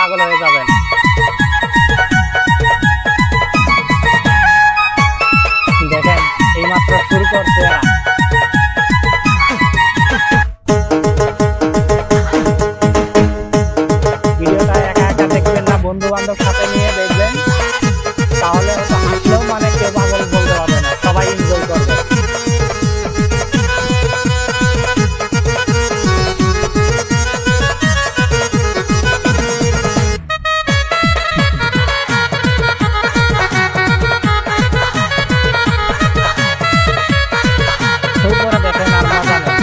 পাগল হয়ে যাবেন। দেখেন এইমাত্র শুরু করছে এরা। ভিডিওটা একা একা দেখবেন না, বন্ধু বান্ধব সাথে নিয়ে দেখবেন, তাহলে হয়তো হাসলেও মানে কেউ পাগল বলতে পারবে না, সবাই এনজয় করবে। উপরে দেখেন আর মজা নেই।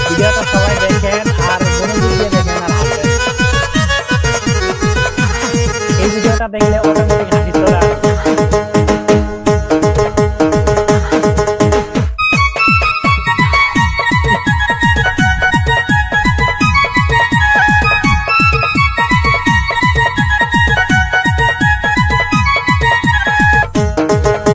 ভিডিওটা সবাই দেখেন আর মনোযোগ দিয়ে দেখেন আর হাসেন। এই ভিডিওটা দেখলে